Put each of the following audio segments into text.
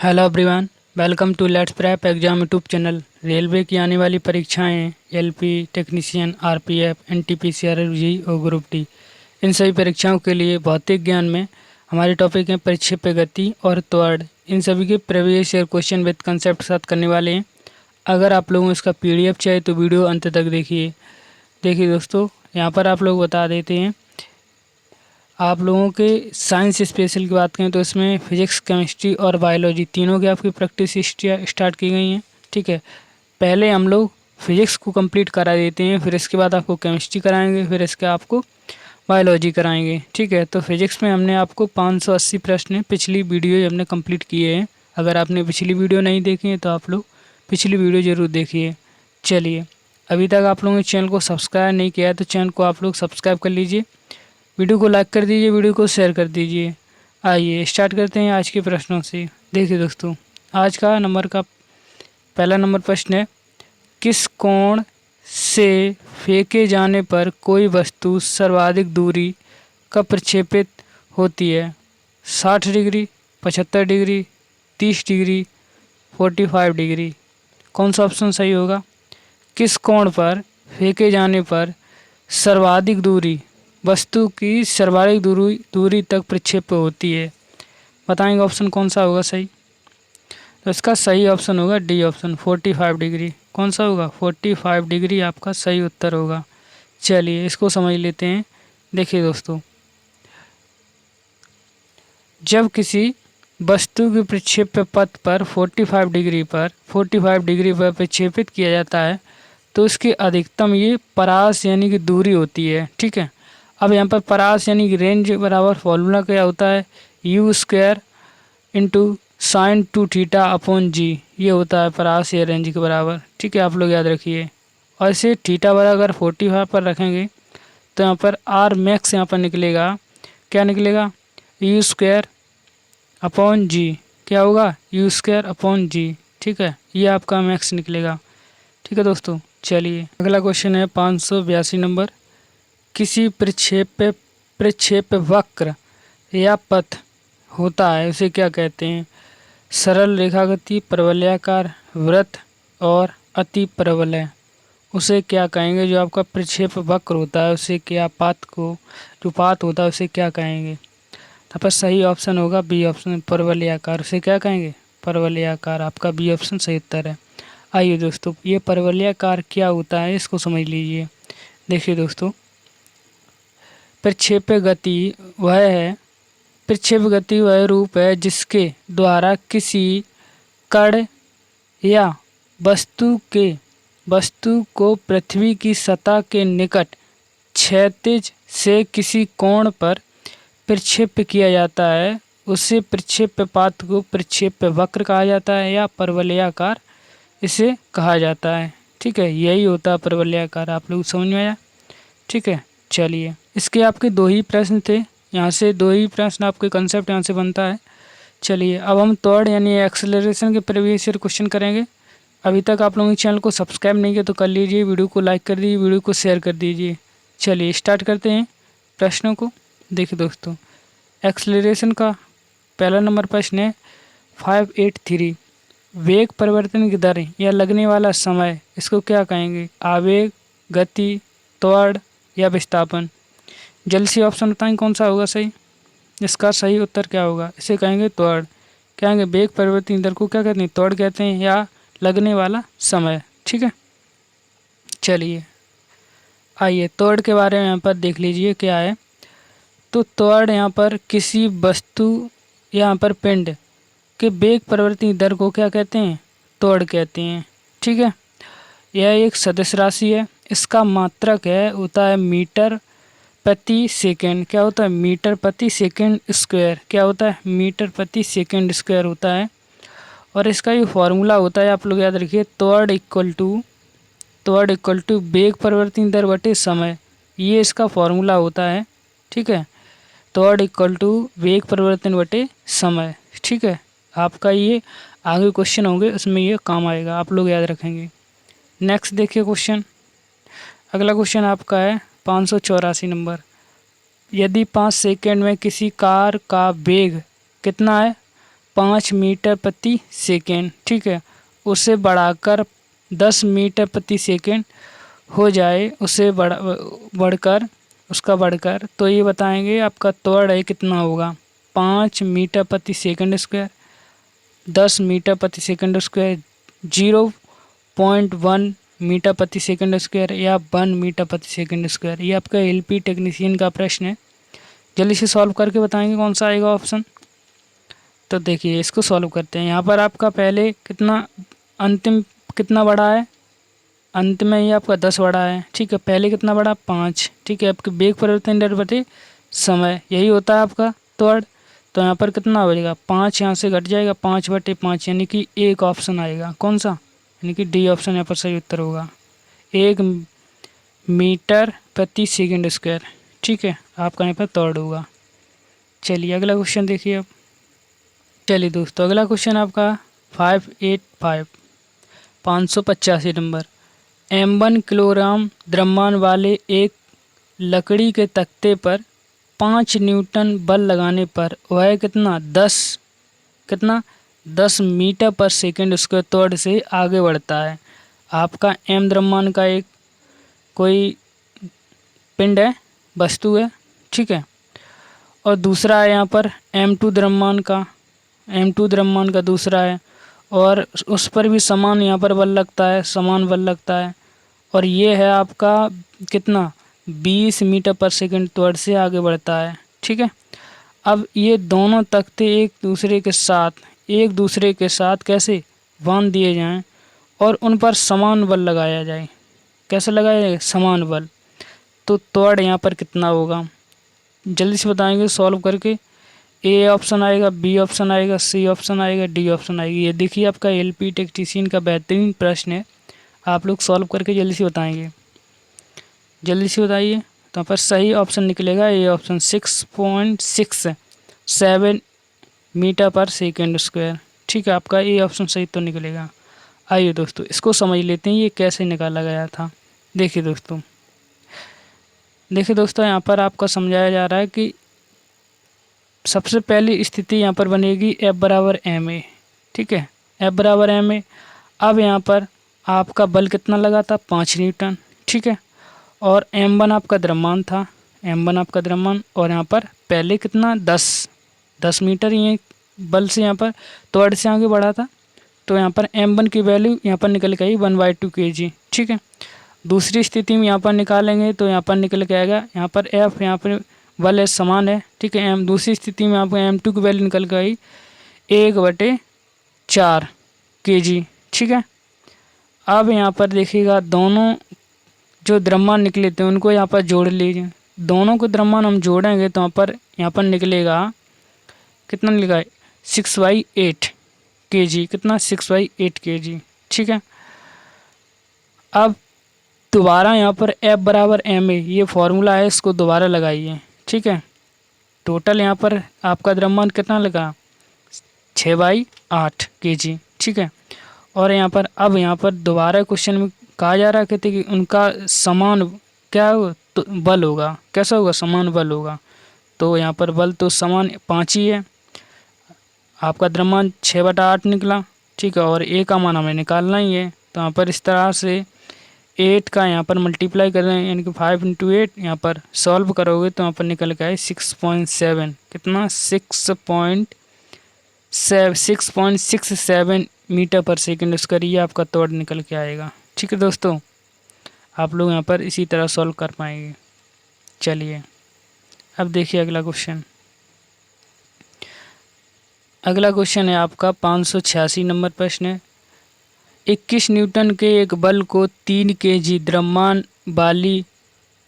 Hello everyone, welcome to let's prep exam YouTube channel. Railway की आने वाली परीक्षाएं LP technician, RPF, NTPC, RG और ग्रुप डी, इन सभी परीक्षाओं के लिए भौतिक ज्ञान में हमारे टॉपिक हैं परिक्षेप्य गति और त्वरण। इन सभी के previous year question with concept के साथ करने वाले हैं। अगर आप लोगों को इसका पीडीएफ चाहिए तो वीडियो अंत तक देखिए दोस्तों, यहाँ पर आप लोग बता देते हैं। आप लोगों के साइंस स्पेशल की बात करें तो इसमें फिजिक्स, केमिस्ट्री और बायोलॉजी तीनों की आपकी प्रैक्टिस स्टार्ट की गई हैं। ठीक है, पहले हम लोग फिजिक्स को कंप्लीट करा देते हैं, फिर इसके बाद आपको केमिस्ट्री कराएंगे, फिर इसके आपको बायोलॉजी कराएंगे। ठीक है, तो फिजिक्स में हमने आपको 580 प्रश्न पिछली वीडियो हमने कंप्लीट किए हैं। अगर आपने पिछली वीडियो नहीं देखी है तो आप लोग पिछली वीडियो ज़रूर देखिए। चलिए, अभी तक आप लोगों ने चैनल को सब्सक्राइब नहीं किया है तो चैनल को आप लोग सब्सक्राइब कर लीजिए, वीडियो को लाइक कर दीजिए, वीडियो को शेयर कर दीजिए। आइए स्टार्ट करते हैं आज के प्रश्नों से। देखिए दोस्तों, आज का पहला नंबर प्रश्न है, किस कोण से फेंके जाने पर कोई वस्तु सर्वाधिक दूरी का प्रक्षेपित होती है? 60 डिग्री, 75 डिग्री, 30 डिग्री, 45 डिग्री। कौन सा ऑप्शन सही होगा? किस कोण पर फेंके जाने पर सर्वाधिक दूरी वस्तु की सर्वाधिक दूरी तक प्रक्षेप होती है? बताएंगे ऑप्शन कौन सा होगा सही। तो इसका सही ऑप्शन होगा डी ऑप्शन, 45 डिग्री। कौन सा होगा? 45 डिग्री आपका सही उत्तर होगा। चलिए इसको समझ लेते हैं। देखिए दोस्तों, जब किसी वस्तु के प्रक्षेप्य पथ पर 45 डिग्री पर प्रक्षेपित किया जाता है तो उसकी अधिकतम ये परास यानी कि दूरी होती है। ठीक है, अब यहाँ पर परास यानी कि रेंज बराबर फॉर्मूला क्या होता है? U square into sine 2 theta upon g, ये होता है परास या रेंज के बराबर। ठीक है, आप लोग याद रखिए। और इसे थीटा बराबर 45 पर रखेंगे तो यहाँ पर आर मैक्स यहाँ पर निकलेगा। क्या निकलेगा? यू स्क्वायर अपॉन जी। क्या होगा? यू स्क्वायर अपॉन जी। ठीक है, ये आपका मैक्स निकलेगा। ठीक है दोस्तों, चलिए अगला क्वेश्चन है 582 नंबर। किसी प्रक्षेप वक्र या पथ होता है, उसे क्या कहते हैं? सरल रेखागति, परवलयाकार, वृत्त और अति परवलय। उसे क्या कहेंगे? जो आपका प्रक्षेप वक्र होता है उसे क्या, जो पाथ होता है उसे क्या कहेंगे? यहाँ पर सही ऑप्शन होगा बी ऑप्शन, परवलयाकार। उसे क्या कहेंगे? परवलयाकार। आपका बी ऑप्शन सही उत्तर है। आइए दोस्तों, ये परवलयाकार क्या होता है इसको समझ लीजिए। देखिए दोस्तों, प्रक्षेप गति वह रूप है जिसके द्वारा किसी कण या वस्तु को पृथ्वी की सतह के निकट क्षैतिज से किसी कोण पर प्रक्षेप किया जाता है। उसे प्रक्षेप्य पाथ को प्रक्षेप्य वक्र कहा जाता है या परवलयाकार इसे कहा जाता है। ठीक है, यही होता है परवलयाकार। आप लोग समझ में आया? ठीक है, चलिए इसके आपके दो ही प्रश्न थे, यहाँ से दो ही प्रश्न आपके कंसेप्ट यहाँ से बनता है। चलिए अब हम त्वरण यानी एक्सेलरेशन के प्रीवियस ईयर क्वेश्चन करेंगे। अभी तक आप लोगों के चैनल को सब्सक्राइब नहीं किया तो कर लीजिए, वीडियो को लाइक कर दीजिए, वीडियो को शेयर कर दीजिए। चलिए स्टार्ट करते हैं प्रश्नों को। देखिए दोस्तों, एक्सेलरेशन का पहला नंबर प्रश्न है 583। वेग परिवर्तन की दर या लगने वाला समय, इसको क्या कहेंगे? आवेग, गति, त्वरण या विस्थापन। जल्द से ऑप्शन बताएं कौन सा होगा सही। इसका सही उत्तर क्या होगा? इसे कहेंगे त्वरण। कहेंगे वेग परिवर्तन दर को क्या कहते हैं? त्वरण कहते हैं, या लगने वाला समय। ठीक है, चलिए आइए त्वरण के बारे में यहाँ पर देख लीजिए क्या है। तो त्वरण यहाँ पर किसी वस्तु यहाँ पर पिंड के वेग परिवर्तन दर को क्या कहते हैं? त्वरण कहते हैं। ठीक है, यह एक सदिश राशि है। इसका मात्रक होता है मीटर प्रति सेकंड। क्या होता है? मीटर प्रति सेकंड स्क्वायर। क्या होता है? मीटर प्रति सेकंड स्क्वायर होता है। और इसका ये फॉर्मूला होता है, आप लोग याद रखिए, त्वरण इक्वल टू वेग परिवर्तन दर बटे समय। ये इसका फॉर्मूला होता है। ठीक है, त्वरण इक्वल टू वेग परिवर्तन बटे समय। ठीक है, आपका ये आगे क्वेश्चन होंगे उसमें ये काम आएगा, आप लोग याद रखेंगे। नेक्स्ट देखिए क्वेश्चन। अगला क्वेश्चन आपका है 584 नंबर। यदि 5 सेकंड में किसी कार का वेग कितना है? 5 मीटर प्रति सेकेंड, ठीक है, उसे बढ़ाकर 10 मीटर प्रति सेकेंड हो जाए, उसे बढ़कर तो ये बताएंगे आपका त्वरण है कितना होगा। 5 मीटर प्रति सेकंड स्क्वायर, 10 मीटर प्रति सेकंड स्क्वायर, 0.1 मीटर प्रति सेकंड स्क्वायर या 1 मीटर प्रति सेकंड स्क्वायर। ये आपका एलपी टेक्नीशियन का प्रश्न है। जल्दी से सॉल्व करके बताएंगे कौन सा आएगा ऑप्शन। तो देखिए इसको सॉल्व करते हैं। यहाँ पर आपका पहले कितना, अंतिम कितना बड़ा है, अंत में ये आपका 10 बड़ा है, ठीक है। पहले कितना बड़ा, 5, ठीक है। आपके वेग परिवर्तन दर बटे समय, यही होता है आपका त्वरण। तो यहाँ पर कितना हो जाएगा, 5 यहाँ से घट जाएगा, 5/5, यानी कि एक ऑप्शन आएगा, कौन सा, यानी कि डी ऑप्शन यहाँ पर सही उत्तर होगा, 1 मीटर प्रति सेकंड स्क्वायर, ठीक है, आपका यहाँ पर त्वरण होगा। चलिए अगला क्वेश्चन देखिए अब। चलिए दोस्तों अगला क्वेश्चन आपका 585 585 नंबर। M1 किलोग्राम द्रव्यमान वाले एक लकड़ी के तख्ते पर 5 न्यूटन बल लगाने पर वह कितना 10 मीटर पर सेकंड स्क्वायर त्वरण से आगे बढ़ता है। आपका M द्रव्यमान का एक कोई पिंड है, वस्तु है, ठीक है। और दूसरा है यहाँ पर M2 द्रव्यमान का दूसरा है, और उस पर भी समान यहाँ पर बल लगता है, समान बल लगता है। और ये है आपका कितना 20 मीटर पर सेकंड त्वरण से आगे बढ़ता है, ठीक है। अब ये दोनों तख्ते एक दूसरे के साथ कैसे बांध दिए जाएं और उन पर समान बल लगाया जाए। कैसे लगाया जाए, समान बल। तो त्वरण यहाँ पर कितना होगा, जल्दी से बताएंगे सॉल्व करके। ए ऑप्शन आएगा, बी ऑप्शन आएगा, सी ऑप्शन आएगा, डी ऑप्शन आएगी। ये देखिए आपका एलपी टेक्नीशियन का बेहतरीन प्रश्न है, आप लोग सॉल्व करके जल्दी से बताएंगे। जल्दी से बताइए। तो यहाँ पर सही ऑप्शन निकलेगा ए ऑप्शन, 6.67 मीटर पर सेकेंड स्क्वायर, ठीक है। आपका ए ऑप्शन सही तो निकलेगा। आइए दोस्तों इसको समझ लेते हैं ये कैसे निकाला गया था। देखिए दोस्तों यहाँ पर आपका समझाया जा रहा है कि सबसे पहली स्थिति यहाँ पर बनेगी F बराबर ma, ठीक है, F बराबर ma। अब यहाँ पर आपका बल कितना लगा था, 5 न्यूटन, ठीक है। और M1 आपका द्रव्यमान था, और यहाँ पर पहले कितना 10 मीटर ये बल से यहाँ पर त्वरण से आगे बढ़ा था। तो यहाँ पर M1 की वैल्यू यहाँ पर निकल के आई 1/2 kg, ठीक है। दूसरी स्थिति में यहाँ पर निकालेंगे तो यहाँ पर निकल के आएगा, यहाँ पर F यहाँ पर बल है, समान है, ठीक है। दूसरी स्थिति में आपको M2 की वैल्यू निकल के आई 1/4 kg, ठीक है। अब यहाँ पर देखिएगा दोनों जो द्रव्यमान निकले थे उनको यहाँ पर जोड़ लीजिए। दोनों को द्रव्यमान हम जोड़ेंगे तो यहाँ पर निकलेगा कितना, निकलेगा 6/8 kg, कितना 6/8 kg, ठीक है। अब दोबारा यहाँ पर F बराबर ma, ये फॉर्मूला है, इसको दोबारा लगाइए, ठीक है। टोटल यहाँ पर आपका द्रव्यमान कितना लगा, 6/8 kg, ठीक है। और यहाँ पर अब यहाँ पर दोबारा क्वेश्चन में कहा जा रहा कहते कि उनका समान क्या हो, तो बल होगा, कैसा होगा, समान बल होगा। तो यहाँ पर बल तो समान 5 ही है, आपका द्रव्यमान 6/8 निकला, ठीक है। और ए का मान हमें निकालना ही है। तो यहाँ पर इस तरह से 8 का यहाँ पर मल्टीप्लाई कर रहे हैं, यानी कि 5 × 8 यहाँ पर सॉल्व करोगे तो यहाँ पर निकल के आए 6.7, कितना 6.67 मीटर पर सेकंड स्क्वायर, ये आपका त्वरण निकल के आएगा, ठीक है दोस्तों। आप लोग यहाँ पर इसी तरह सॉल्व कर पाएंगे। चलिए अब देखिए अगला क्वेश्चन। अगला क्वेश्चन है आपका 586 नंबर प्रश्न है। 21 न्यूटन के एक बल को 3 kg द्रव्यमान वाली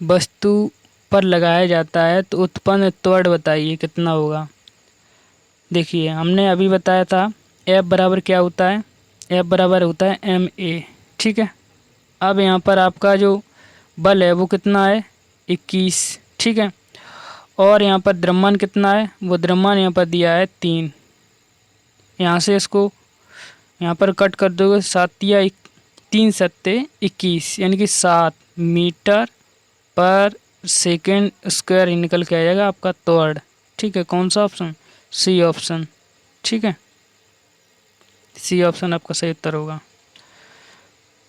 वस्तु पर लगाया जाता है तो उत्पन्न त्वरण बताइए कितना होगा। देखिए हमने अभी बताया था F बराबर क्या होता है, F बराबर होता है ma, ठीक है। अब यहाँ पर आपका जो बल है वो कितना है, 21, ठीक है। और यहाँ पर द्रव्यमान कितना है, वो द्रव्यमान यहाँ पर दिया है 3। यहाँ से इसको यहाँ पर कट कर दोगे, 3 × 21, यानी कि 7 मीटर पर सेकेंड स्क्वायर निकल के आ जाएगा आपका त्वरण, ठीक है। कौन सा ऑप्शन, सी ऑप्शन, ठीक है। सी ऑप्शन आपका सही उत्तर होगा।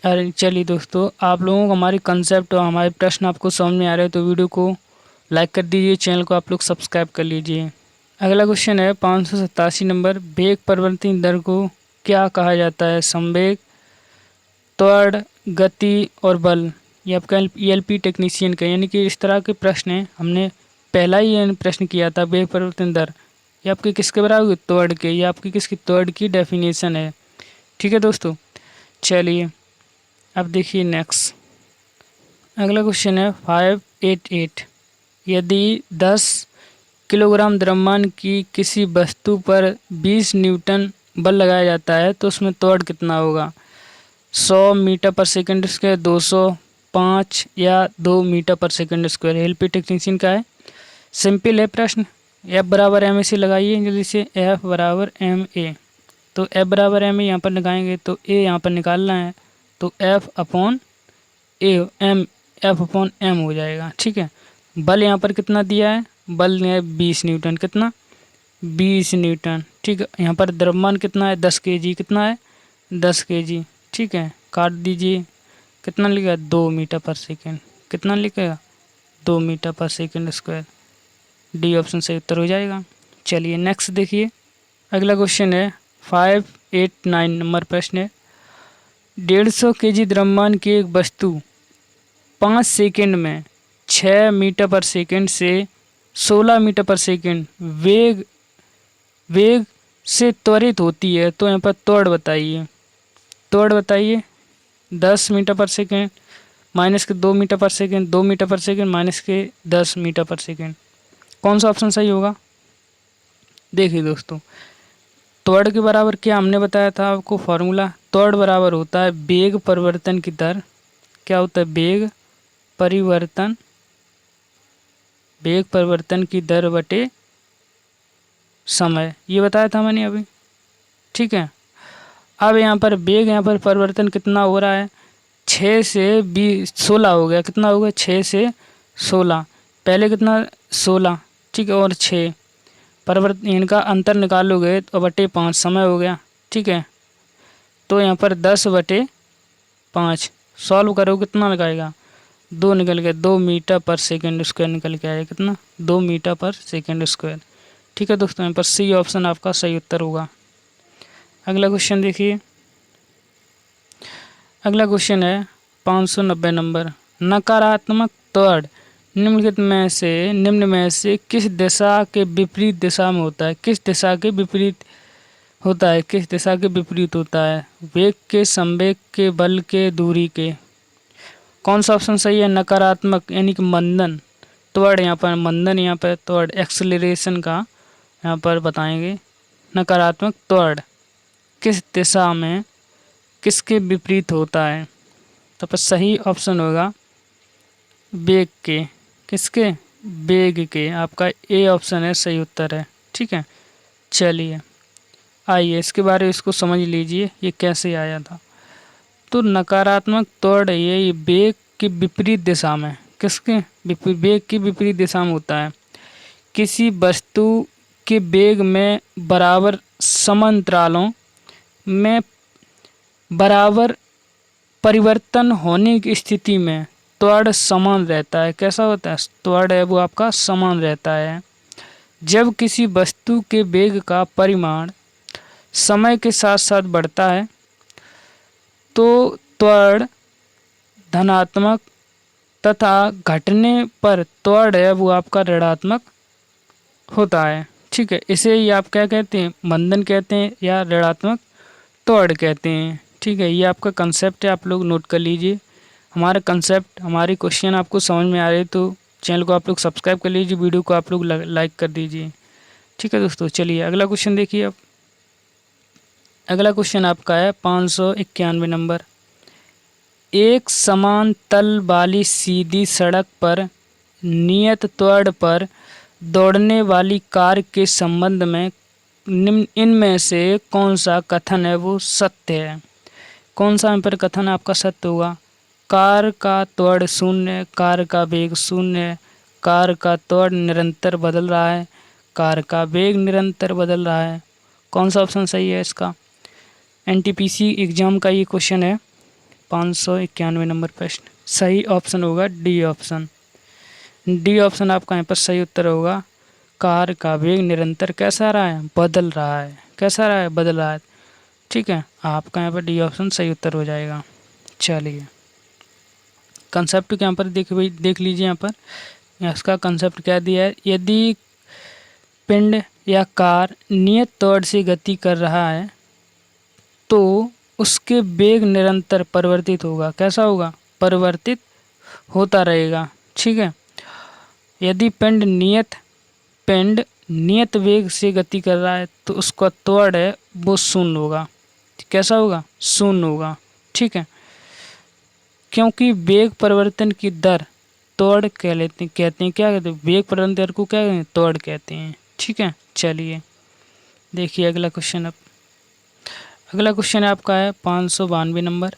अरे चलिए दोस्तों, आप लोगों को हमारी कंसेप्ट और हमारे प्रश्न आपको समझ में आ रहे हैं तो वीडियो को लाइक कर दीजिए, चैनल को आप लोग सब्सक्राइब कर लीजिए। अगला क्वेश्चन है 587 नंबर, वेग परिवर्तन दर को क्या कहा जाता है? संवेग, त्वरण, गति और बल। ये आपका ईएलपी टेक्नीशियन का, यानी कि इस तरह के प्रश्न हैं। हमने पहला ही ये प्रश्न किया था, वेग परिवर्तन दर ये आपके किसके बराबर होगी? त्वरण के। ये आपकी किसकी त्वरण की डेफिनेशन है। ठीक है दोस्तों, चलिए अब देखिए नेक्स्ट। अगला क्वेश्चन है 588, यदि 10 किलोग्राम द्रव्यमान की किसी वस्तु पर 20 न्यूटन बल लगाया जाता है तो उसमें त्वरण कितना होगा? 100 मीटर पर सेकंड स्क्वायर, 200, 5 या 2 मीटर पर सेकंड स्क्वायर। एलपी टेक्नीशियन का है, सिंपल है प्रश्न। एफ बराबर एम ए से लगाइए जल्दी से, एफ बराबर एम ए। तो एफ बराबर एम ए यहाँ पर लगाएंगे तो ए यहाँ पर निकालना है, तो F upon A M, F upon M हो जाएगा। ठीक है, बल यहाँ पर कितना दिया है? बल है 20 न्यूटन। कितना? 20 न्यूटन। ठीक है, यहाँ पर द्रव्यमान कितना है? 10 केजी। कितना है? 10 केजी। ठीक है, काट दीजिए, कितना लिखेगा? 2 मीटर पर सेकेंड। कितना लिखेगा? 2 मीटर पर सेकेंड स्क्वायर। डी ऑप्शन सही उत्तर हो जाएगा। चलिए नेक्स्ट देखिए। अगला क्वेश्चन है 589 नंबर प्रश्न है, 150 केजी द्रव्यमान की एक वस्तु 5 सेकेंड में 6 मीटर पर सेकेंड से 16 मीटर पर सेकेंड वेग से त्वरित होती है तो यहाँ पर त्वरण बताइए। त्वरण बताइए। 10 मीटर पर सेकेंड माइनस के 2 मीटर पर सेकेंड, 2 मीटर पर सेकेंड माइनस के 10 मीटर पर सेकेंड। कौन सा ऑप्शन सही होगा? देखिए दोस्तों, त्वरण के बराबर क्या हमने बताया था आपको फॉर्मूला? त्वरण बराबर होता है वेग परिवर्तन की दर। क्या होता है? वेग परिवर्तन की दर बटे समय। ये बताया था मैंने अभी। ठीक है, अब यहाँ पर वेग, यहाँ पर परिवर्तन कितना हो रहा है? 6 से 16 हो गया। कितना हो गया? 6 से 16। पहले कितना? 16। ठीक है, और 6 परिवर्तन, इनका अंतर निकालोगे तो बटे 5 समय हो गया। ठीक है, तो यहाँ पर 10/5 सॉल्व करो, कितना लगाएगा? 2 निकल गया, 2 मीटर पर सेकेंड स्क्वायर निकल के आएगा। कितना? 2 मीटर पर सेकेंड स्क्वायर। ठीक है दोस्तों, यहाँ पर सी ऑप्शन आपका सही उत्तर होगा। अगला क्वेश्चन देखिए। अगला क्वेश्चन है 590 नंबर, नकारात्मक त्वरण निम्न में से किस दिशा के विपरीत दिशा में होता है? किस दिशा के विपरीत होता है? किस दिशा के विपरीत होता है? वेग के, संवेग के, बल के, दूरी के। कौन सा ऑप्शन सही है? नकारात्मक यानी कि मंदन त्वरण, यहाँ पर मंदन, यहाँ पर त्वरण एक्सेलरेशन का यहाँ पर बताएंगे। नकारात्मक त्वरण किस दिशा में किसके विपरीत होता है? तो पर सही ऑप्शन होगा वेग के। किसके? वेग के। आपका ए ऑप्शन है सही उत्तर है। ठीक है, चलिए आइए इसके बारे में इसको समझ लीजिए, ये कैसे आया था। तो नकारात्मक त्वरण ये वेग की विपरीत दिशा में, किसके वेग की विपरीत दिशा में होता है। किसी वस्तु के वेग में बराबर समांतरालों में बराबर परिवर्तन होने की स्थिति में त्वरण समान रहता है। कैसा होता है? त्वरण है वो आपका समान रहता है। जब किसी वस्तु के वेग का परिमाण समय के साथ साथ बढ़ता है तो त्वरण धनात्मक तथा घटने पर त्वरण है वो आपका ऋणात्मक होता है। ठीक है, इसे ही आप क्या कहते हैं? मंदन कहते हैं या ऋणात्मक त्वरण कहते हैं। ठीक है, ये आपका कंसेप्ट है, आप लोग नोट कर लीजिए। हमारा कंसेप्ट, हमारी क्वेश्चन आपको समझ में आ रहे तो चैनल को आप लोग सब्सक्राइब कर लीजिए, वीडियो को आप लोग लाइक कर दीजिए। ठीक है दोस्तों, चलिए अगला क्वेश्चन देखिए। अब अगला क्वेश्चन आपका है 591 नंबर, एक समान तल वाली सीधी सड़क पर नियत त्वरण पर दौड़ने वाली कार के संबंध में इनमें से कौन सा कथन है वो सत्य है? कौन सा यहाँ पर कथन आपका सत्य होगा? कार का त्वरण शून्य, कार का वेग शून्य, कार का त्वरण निरंतर बदल रहा है, कार का वेग निरंतर बदल रहा है। कौन सा ऑप्शन सही है इसका? एनटीपीसी एग्ज़ाम का ये क्वेश्चन है, 591 नंबर प्रश्न। सही ऑप्शन होगा डी ऑप्शन। डी ऑप्शन आपका यहाँ पर सही उत्तर होगा। कार का वेग निरंतर कैसा रहा है? बदल रहा है। कैसा रहा है? बदल रहा है। ठीक है, आपका यहाँ पर डी ऑप्शन सही उत्तर हो जाएगा। चलिए, कंसेप्ट यहाँ पर देख लीजिए। यहाँ पर इसका कंसेप्ट क्या दिया है? यदि पिंड या कार नियत तौर से गति कर रहा है तो उसके वेग निरंतर परिवर्तित होगा। कैसा होगा? परिवर्तित होता रहेगा। ठीक है, यदि पिंड नियत वेग से गति कर रहा है तो उसका त्वरण है वो शून्य होगा। कैसा होगा? शून्य होगा। ठीक है, क्योंकि वेग परिवर्तन की दर त्वरण कहते हैं। क्या कहते हैं? वेग परिवर्तन दर को क्या कहते हैं? त्वरण कहते हैं। ठीक है, चलिए देखिए अगला क्वेश्चन। अब अगला क्वेश्चन आपका है 592 नंबर।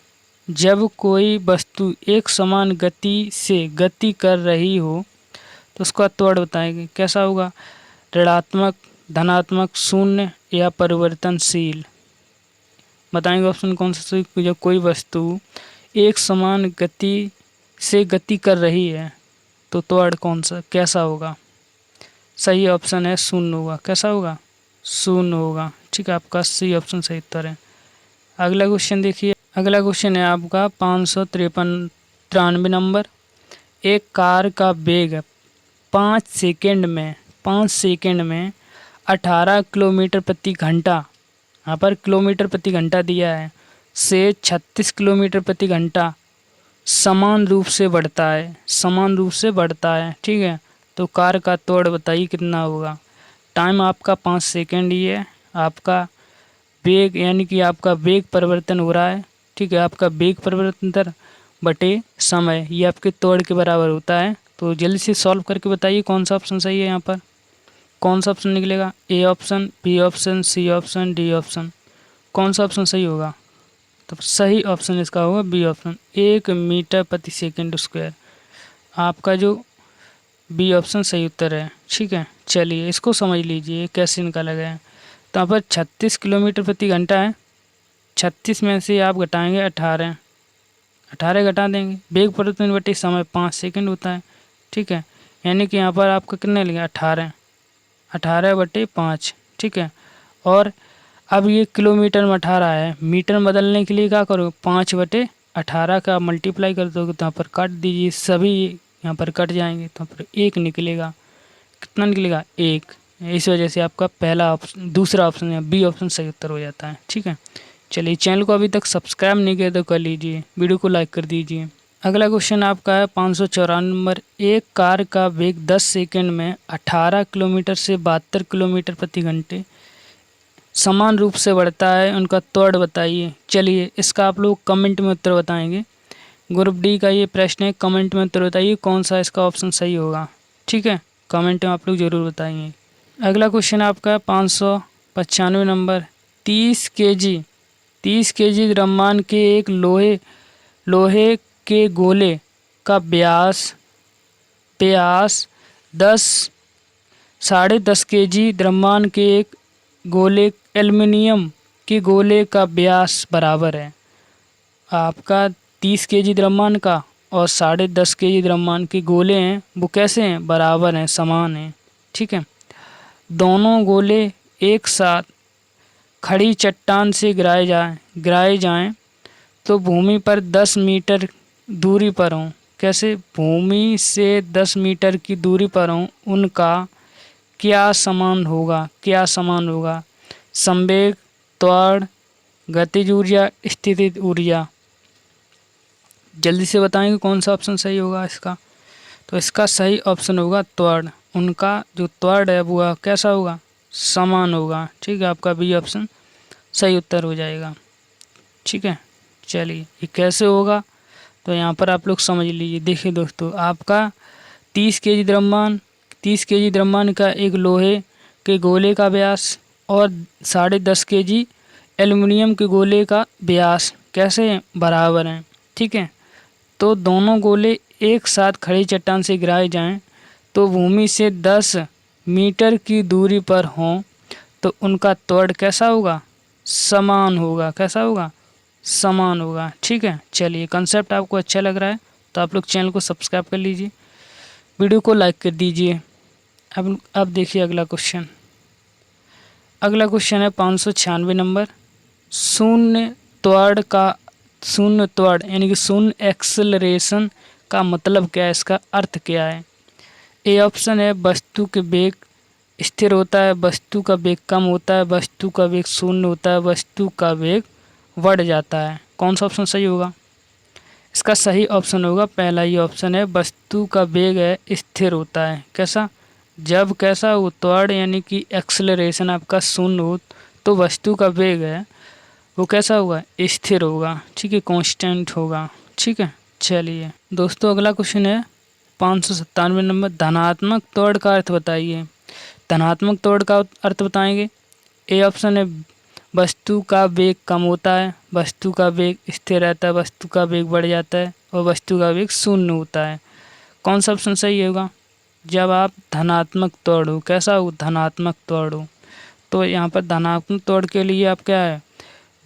जब कोई वस्तु एक समान गति से गति कर रही हो तो उसका त्वरण बताएंगे। कैसा होगा? ऋणात्मक, धनात्मक, शून्य या परिवर्तनशील। बताएंगे ऑप्शन कौन सा। जब कोई वस्तु एक समान गति से गति कर रही है तो त्वरण कौन सा कैसा होगा? सही ऑप्शन है शून्य होगा। कैसा होगा? शून्य होगा। ठीक है, आपका सी ऑप्शन सही उत्तर है। अगला क्वेश्चन देखिए। अगला क्वेश्चन है आपका 593 नंबर। एक कार का वेग 5 सेकंड में 18 किलोमीटर प्रति घंटा, यहाँ पर किलोमीटर प्रति घंटा दिया है, से 36 किलोमीटर प्रति घंटा समान रूप से बढ़ता है। ठीक है, तो कार का त्वरण बताइए कितना होगा। टाइम आपका 5 सेकंड ही है। आपका वेग यानी कि आपका वेग परिवर्तन हो रहा है। ठीक है, आपका वेग परिवर्तन दर बटे समय ये आपके त्वरण के बराबर होता है। तो जल्दी से सॉल्व करके बताइए कौन सा ऑप्शन सही है। यहाँ पर कौन सा ऑप्शन निकलेगा? A option, B option, C option, D option. कौन सा ऑप्शन सही होगा? तो सही ऑप्शन इसका होगा बी ऑप्शन, 1 मीटर प्रति सेकंड स्क्वायर। आपका जो बी ऑप्शन सही उत्तर है। ठीक है, चलिए इसको समझ लीजिए कैसे निकाला गया है। तो यहाँ पर 36 किलोमीटर प्रति घंटा है। 36 में से आप घटाएंगे 18 घटा देंगे। वेग परिवर्तन बटे समय 5 सेकंड होता है। ठीक है, यानी कि यहाँ पर आपका कितना लगेगा? 18 बटे 5। ठीक है, और अब ये किलोमीटर में 18 है। मीटर में बदलने के लिए क्या करो? 5 बटे 18 का मल्टीप्लाई कर दोगे तो यहाँ पर काट दीजिए। सभी यहाँ पर कट जाएंगे तो यहाँ पर 1 निकलेगा। कितना निकलेगा? 1। इस वजह से आपका पहला ऑप्शन, दूसरा ऑप्शन या बी ऑप्शन सही उत्तर हो जाता है। ठीक है, चलिए चैनल को अभी तक सब्सक्राइब नहीं किया तो कर लीजिए, वीडियो को लाइक कर दीजिए। अगला क्वेश्चन आपका है 594 नंबर। एक कार का वेग 10 सेकंड में 18 किलोमीटर से 72 किलोमीटर प्रति घंटे समान रूप से बढ़ता है, उनका त्वरण बताइए। चलिए इसका आप लोग कमेंट में उत्तर बताएंगे। ग्रुप डी का ये प्रश्न है, कमेंट में उत्तर बताइए कौन सा इसका ऑप्शन सही होगा। ठीक है, कमेंट में आप लोग ज़रूर बताएंगे। अगला क्वेश्चन आपका 595 नंबर। 30 केजी द्रव्यमान के एक लोहे के गोले का व्यास 10.5 केजी द्रव्यमान के एक गोले एल्युमिनियम के गोले का व्यास बराबर है। आपका 30 केजी द्रव्यमान का और 10.5 केजी द्रव्यमान के गोले हैं, वो कैसे हैं? बराबर हैं, समान हैं। ठीक है, दोनों गोले एक साथ खड़ी चट्टान से गिराए जाएं तो भूमि पर 10 मीटर दूरी पर हों। कैसे? भूमि से 10 मीटर की दूरी पर हों, उनका क्या समान होगा? संवेग, त्वरण, गतिज ऊर्जा, स्थितिज ऊर्जा। जल्दी से बताएंगे कौन सा ऑप्शन सही होगा इसका। तो इसका सही ऑप्शन होगा त्वरण। उनका जो त्वरण है वो कैसा होगा? समान होगा। ठीक है, आपका बी ऑप्शन सही उत्तर हो जाएगा। ठीक है, चलिए ये कैसे होगा तो यहाँ पर आप लोग समझ लीजिए। देखिए दोस्तों, आपका 30 केजी द्रव्यमान का एक लोहे के गोले का व्यास और 10.5 केजी एल्युमिनियम के गोले का व्यास कैसे हैं? बराबर हैं। ठीक है, तो दोनों गोले एक साथ खड़ी चट्टान से गिराए जाएं तो भूमि से 10 मीटर की दूरी पर हों तो उनका त्वरण कैसा होगा? समान होगा। कैसा होगा? समान होगा। ठीक है, चलिए कंसेप्ट आपको अच्छा लग रहा है तो आप लोग चैनल को सब्सक्राइब कर लीजिए, वीडियो को लाइक कर दीजिए। अब देखिए अगला क्वेश्चन। अगला क्वेश्चन है 596 नंबर। शून्य त्वरण का शून्य त्वरण यानी कि शून्य एक्सेलरेशन का मतलब क्या है, इसका अर्थ क्या है? ए ऑप्शन है वस्तु के वेग स्थिर होता है, वस्तु का वेग कम होता है, वस्तु का वेग शून्य होता है, वस्तु का वेग बढ़ जाता है। कौन सा ऑप्शन सही होगा? इसका सही ऑप्शन होगा पहला ही ऑप्शन है, वस्तु का वेग है स्थिर होता है। कैसा? जब कैसा हो त्वरण यानी कि एक्सेलरेशन आपका शून्य हो तो वस्तु का वेग है वो कैसा होगा? स्थिर होगा। ठीक है, कांस्टेंट होगा। ठीक है, चलिए दोस्तों अगला क्वेश्चन है 597 नंबर। धनात्मक त्वरण का अर्थ बताइए। धनात्मक त्वरण का अर्थ बताएंगे। ए ऑप्शन है वस्तु का वेग कम होता है, वस्तु का वेग स्थिर रहता है, वस्तु का वेग बढ़ जाता है और वस्तु का वेग शून्य होता है। कौन सा ऑप्शन सही होगा? जब आप धनात्मक त्वरण हो, कैसा हो? धनात्मक त्वरण हो, तो यहाँ पर धनात्मक त्वरण के लिए आप क्या है?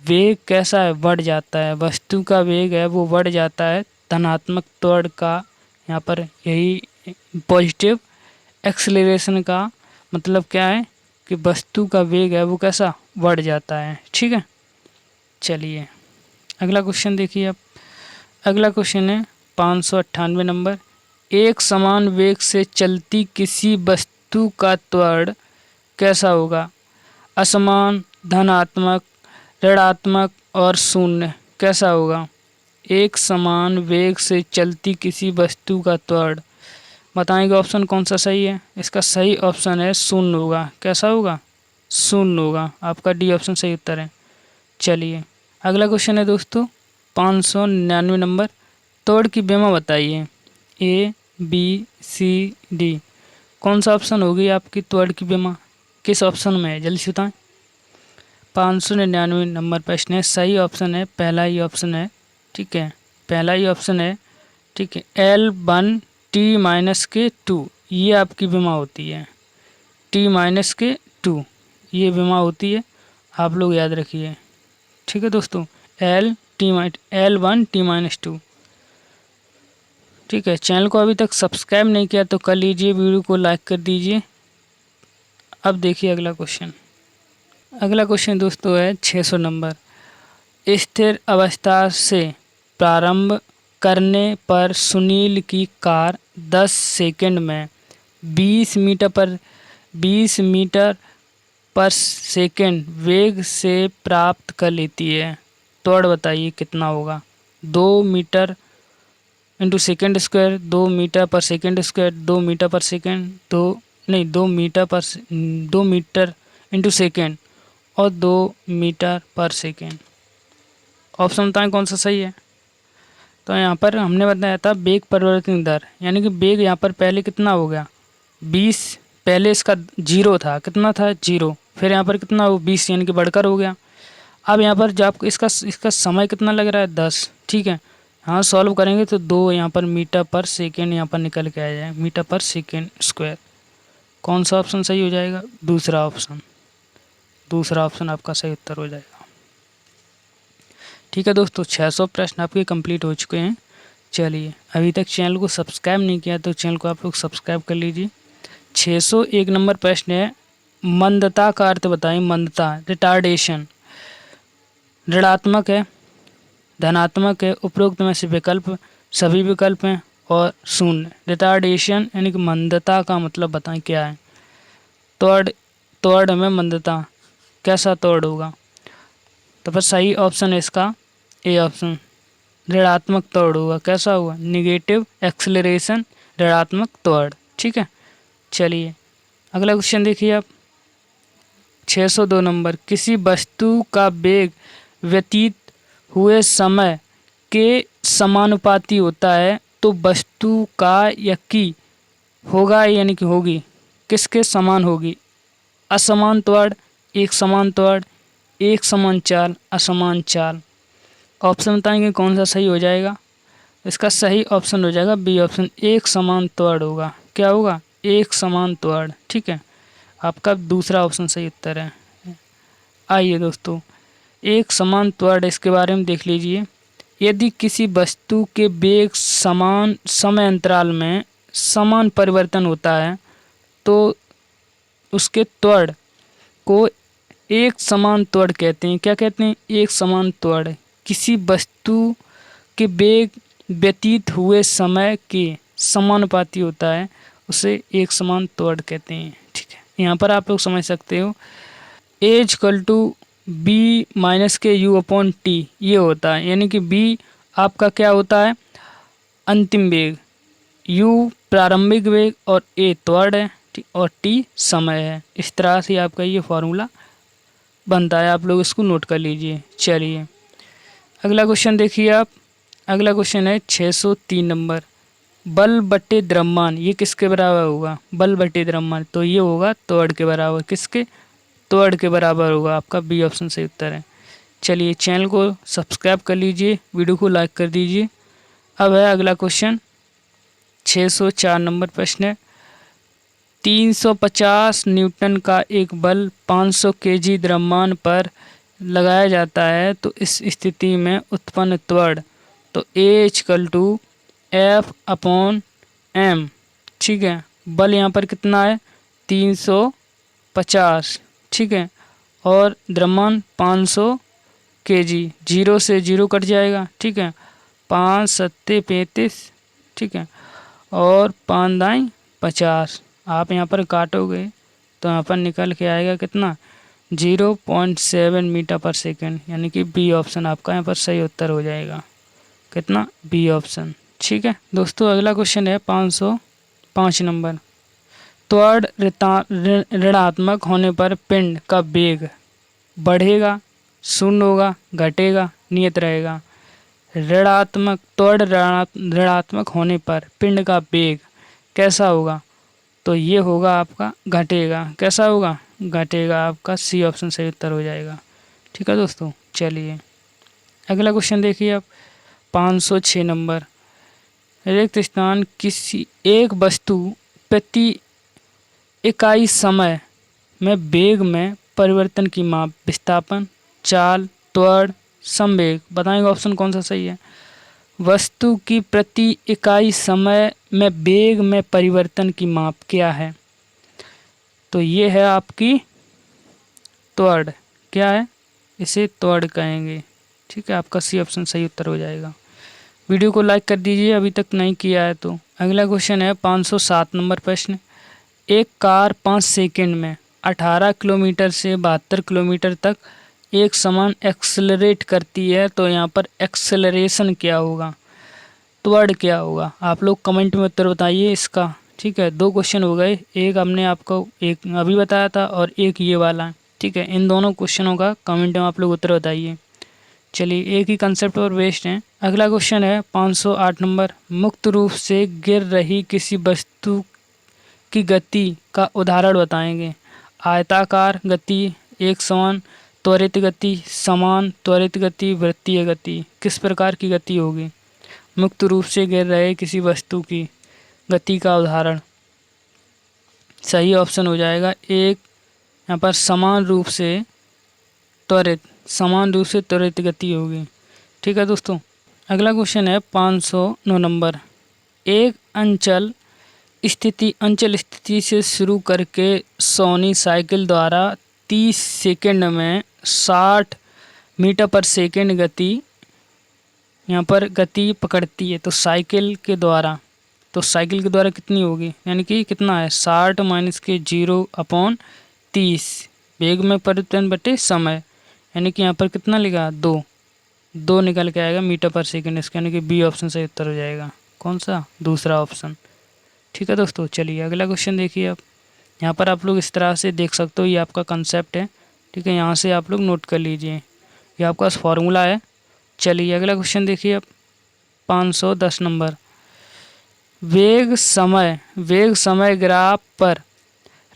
वेग कैसा है? बढ़ जाता है, वस्तु का वेग है वो बढ़ जाता है। धनात्मक त्वरण का यहाँ पर यही पॉजिटिव एक्सेलरेशन का मतलब क्या है कि वस्तु का वेग है वो कैसा? बढ़ जाता है। ठीक है, चलिए अगला क्वेश्चन देखिए आप। अगला क्वेश्चन है 598 नंबर। एक समान वेग से चलती किसी वस्तु का त्वरण कैसा होगा? असमान, धनात्मक, ऋणात्मक और शून्य। कैसा होगा? एक समान वेग से चलती किसी वस्तु का त्वरण बताएंगे। ऑप्शन कौन सा सही है? इसका सही ऑप्शन है शून्य होगा। कैसा होगा? शून्य होगा। आपका डी ऑप्शन सही उत्तर है। चलिए अगला क्वेश्चन है दोस्तों 599 नंबर। त्वरण की विमा बताइए। ए, बी, सी, डी। कौन सा ऑप्शन होगी आपकी त्वरण की विमा? किस ऑप्शन में है जल्दी से बताएं। 599 नंबर प्रश्न है। सही ऑप्शन है पहला ही ऑप्शन है। ठीक है, पहला ही ऑप्शन है। ठीक है, L1T-2 ये आपकी विमा होती है। T-2 ये विमा होती है, आप लोग याद रखिए। ठीक है दोस्तों, L1T-2। ठीक है, चैनल को अभी तक सब्सक्राइब नहीं किया तो कर लीजिए, वीडियो को लाइक कर दीजिए। अब देखिए अगला क्वेश्चन। अगला क्वेश्चन दोस्तों है 600 नंबर। स्थिर अवस्था से प्रारंभ करने पर सुनील की कार 10 सेकंड में 20 मीटर पर सेकंड वेग से प्राप्त कर लेती है। त्वरण बताइए कितना होगा? 2 metre into second square, 2 metre पर सेकेंड स्क्वायर, 2 मीटर पर सेकेंड, 2 मीटर इंटू सेकेंड और 2 मीटर पर सेकेंड। ऑप्शन बताएं कौन सा सही है। तो यहाँ पर हमने बताया था वेग परिवर्तन दर, यानी कि वेग यहाँ पर पहले कितना हो गया? 20, पहले इसका 0 था। कितना था? 0। फिर यहाँ पर कितना हो? 20 यानी कि बढ़कर हो गया। अब यहाँ पर जब आपको इसका समय कितना लग रहा है? 10। ठीक है, हाँ सॉल्व करेंगे तो 2 यहाँ पर मीटर पर सेकेंड यहाँ पर निकल के आ जाए, मीटर पर सेकेंड स्क्वायर। कौन सा ऑप्शन सही हो जाएगा? दूसरा ऑप्शन। दूसरा ऑप्शन आपका सही उत्तर हो जाएगा। ठीक है दोस्तों, 600 प्रश्न आपके कंप्लीट हो चुके हैं। चलिए अभी तक चैनल को सब्सक्राइब नहीं किया तो चैनल को आप लोग सब्सक्राइब कर लीजिए। 601 नंबर प्रश्न है। मंदता का अर्थ बताइए। मंदता, रिटार्डेशन। ऋणात्मक है, धनात्मक है, उपरोक्त में से विकल्प सभी विकल्प हैं और शून्य। रिटार्डेशन यानी कि मंदता का मतलब बताएं क्या है? त्वरण में मंदता, कैसा त्वरण होगा? तो फिर सही ऑप्शन है इसका ए ऑप्शन, ऋणात्मक त्वरण होगा। कैसा होगा? निगेटिव एक्सेलरेशन, ऋणात्मक त्वरण। ठीक है, चलिए अगला क्वेश्चन देखिए आप। 602 नंबर। किसी वस्तु का वेग व्यतीत हुए समय के समानुपाती होता है तो वस्तु का यकी होगा यानी कि होगी किसके समान होगी? असमान त्वरण, एक समान त्वरण, एक समान चाल, असमान चाल। ऑप्शन बताएंगे कौन सा सही हो जाएगा। इसका सही ऑप्शन हो जाएगा बी ऑप्शन, एक समान त्वरण होगा। क्या होगा? एक समान त्वरण। ठीक है, आपका दूसरा ऑप्शन सही उत्तर है। आइए दोस्तों एक समान त्वरण, इसके बारे में देख लीजिए। यदि किसी वस्तु के वेग समान समय अंतराल में समान परिवर्तन होता है तो उसके त्वरण को एक समान त्वरण कहते हैं। क्या कहते हैं? एक समान त्वरण। किसी वस्तु के वेग व्यतीत हुए समय के समानुपाती होता है, उसे एक समान त्वरण कहते हैं। ठीक है, यहाँ पर आप लोग समझ सकते हो ए इक्वल टू बी माइनस के यू अपॉन टी ये होता है, यानी कि बी आपका क्या होता है? अंतिम वेग, यू प्रारंभिक वेग और ए त्वरण है, और टी समय है। इस तरह से आपका ये फॉर्मूला बनता है, आप लोग इसको नोट कर लीजिए। चलिए अगला क्वेश्चन देखिए आप। अगला क्वेश्चन है 603 नंबर। बल बटे द्रव्यमान ये किसके बराबर होगा? बल बटे द्रव्यमान, तो ये होगा त्वरण के बराबर। किसके? त्वरण के बराबर होगा। आपका बी ऑप्शन सही उत्तर है। चलिए चैनल को सब्सक्राइब कर लीजिए, वीडियो को लाइक कर दीजिए। अब है अगला क्वेश्चन 604 नंबर प्रश्न है। 350 न्यूटन का एक बल 500 केजी द्रव्यमान पर लगाया जाता है, तो इस स्थिति में उत्पन्न त्वरण, तो A equal to F upon M. ठीक है, बल यहाँ पर कितना है? 350। ठीक है, और द्रव्यमान 500 केजी, जीरो से जीरो कट जाएगा। ठीक है, 5 सत्ते 35। ठीक है, और 5 दाई 50। आप यहाँ पर काटोगे तो यहाँ पर निकल के आएगा कितना? 0.7 मीटर पर सेकंड, यानी कि बी ऑप्शन आपका यहाँ पर सही उत्तर हो जाएगा। कितना? B option. ठीक है दोस्तों, अगला क्वेश्चन है 505 नंबर। त्वरण ऋणात्मक होने पर पिंड का वेग बढ़ेगा, शून्य होगा, घटेगा, नियत रहेगा। ऋणात्मक त्वरण ऋणात्मक होने पर पिंड का वेग कैसा होगा? तो ये होगा आपका घटेगा। कैसा होगा? घटेगा। आपका सी ऑप्शन सही उत्तर हो जाएगा। ठीक है दोस्तों, चलिए अगला क्वेश्चन देखिए आप। 506 नंबर। रिक्त स्थान किसी एक वस्तु प्रति इकाई समय में वेग में परिवर्तन की माप, विस्थापन, चाल, त्वरण, संवेग। बताएंगे ऑप्शन कौन सा सही है? वस्तु की प्रति इकाई समय में वेग में परिवर्तन की माप क्या है? तो ये है आपकी त्वरण। क्या है? इसे त्वरण कहेंगे। ठीक है, आपका सी ऑप्शन सही उत्तर हो जाएगा। वीडियो को लाइक कर दीजिए अभी तक नहीं किया है तो। अगला क्वेश्चन है 507 नंबर प्रश्न। एक कार 5 सेकंड में 18 किलोमीटर से 72 किलोमीटर तक एक समान एक्सेलरेट करती है, तो यहाँ पर एक्सेलरेशन क्या होगा? त्वरण क्या होगा? आप लोग कमेंट में उत्तर बताइए इसका। ठीक है, दो क्वेश्चन हो गए, एक हमने आपको एक अभी बताया था और एक ये वाला। ठीक है, इन दोनों क्वेश्चनों का कमेंट में आप लोग उत्तर बताइए। चलिए एक ही कंसेप्ट पर बेस्ड हैं। अगला क्वेश्चन है 508 नंबर। मुक्त रूप से गिर रही किसी वस्तु की गति का उदाहरण बताएंगे। आयताकार गति, एक समान त्वरित गति, समान त्वरित गति, वृत्तीय गति। किस प्रकार की गति होगी? मुक्त रूप से गिर रहे किसी वस्तु की गति का उदाहरण, सही ऑप्शन हो जाएगा एक। यहाँ पर समान रूप से त्वरित गति होगी। ठीक है दोस्तों, अगला क्वेश्चन है 509 नंबर। एक अंचल स्थिति से शुरू करके सोनी साइकिल द्वारा 30 सेकंड में 60 मीटर पर सेकंड गति यहाँ पर गति पकड़ती है, तो साइकिल के द्वारा कितनी होगी? यानी कि कितना है? 60 माइनस के 0 अपॉन 30 वेग में परिवर्तन बटे समय, यानी कि यहाँ पर कितना लिखा? 2 निकल के आएगा मीटर पर सेकंड। इसका यानी कि बी ऑप्शन सही उत्तर हो जाएगा। कौन सा? दूसरा ऑप्शन। ठीक है दोस्तों, चलिए अगला क्वेश्चन देखिए आप। यहाँ पर आप लोग इस तरह से देख सकते हो, ये आपका कंसेप्ट है। ठीक है, यहाँ से आप लोग नोट कर लीजिए, ये आपका फॉर्मूला है। चलिए अगला क्वेश्चन देखिए आप। 510 नंबर। वेग समय ग्राफ पर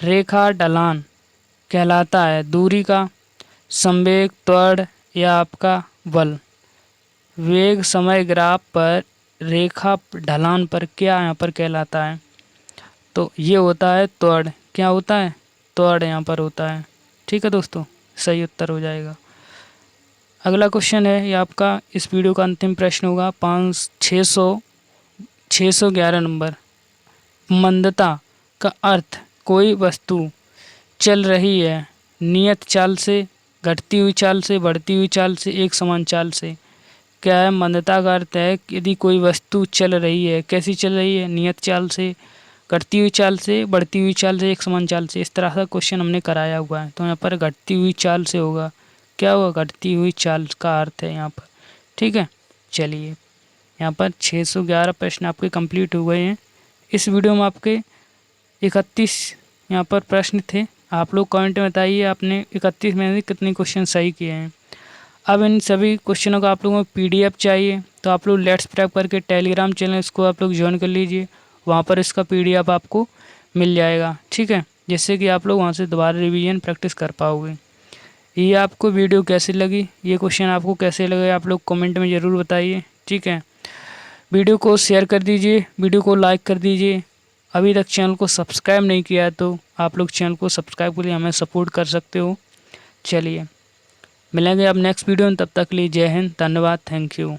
रेखा ढलान कहलाता है दूरी का, संवेग, त्वरण या आपका बल। वेग समय ग्राफ पर रेखा ढलान पर क्या यहाँ पर कहलाता है? तो ये होता है त्वरण। क्या होता है? त्वरण यहाँ पर होता है। ठीक है दोस्तों, सही उत्तर हो जाएगा। अगला क्वेश्चन है, ये आपका इस वीडियो का अंतिम प्रश्न होगा, 611 नंबर। मंदता का अर्थ कोई वस्तु चल रही है नियत चाल से, घटती हुई चाल से, बढ़ती हुई चाल से, एक समान चाल से। क्या है? मंदता का अर्थ है यदि कोई वस्तु चल रही है, कैसी चल रही है? नियत चाल से, घटती हुई चाल से, बढ़ती हुई चाल से, एक समान चाल से। इस तरह का क्वेश्चन हमने कराया हुआ है, तो यहाँ पर घटती हुई चाल से होगा। क्या होगा? घटती हुई चाल का अर्थ है यहाँ पर। ठीक है, चलिए यहाँ पर 611 प्रश्न आपके कंप्लीट हो गए हैं। इस वीडियो में आपके 31 यहाँ पर प्रश्न थे। आप लोग कमेंट में बताइए आपने 31 में से कितने क्वेश्चन सही किए हैं। अब इन सभी क्वेश्चनों का आप लोगों को PDF चाहिए तो आप लोग लेट्स प्रैप करके टेलीग्राम चैनल इसको आप लोग ज्वाइन कर लीजिए, वहाँ पर इसका PDF आपको मिल जाएगा। ठीक है, जिससे कि आप लोग वहाँ से दोबारा रिवीजन प्रैक्टिस कर पाओगे। ये आपको वीडियो कैसी लगी, ये क्वेश्चन आपको कैसे लगे, आप लोग कमेंट में ज़रूर बताइए। ठीक है, वीडियो को शेयर कर दीजिए, वीडियो को लाइक कर दीजिए। अभी तक चैनल को सब्सक्राइब नहीं किया है तो आप लोग चैनल को सब्सक्राइब के लिए हमें सपोर्ट कर सकते हो। चलिए मिलेंगे अब नेक्स्ट वीडियो में, तब तक के लिए जय हिंद, धन्यवाद, थैंक यू।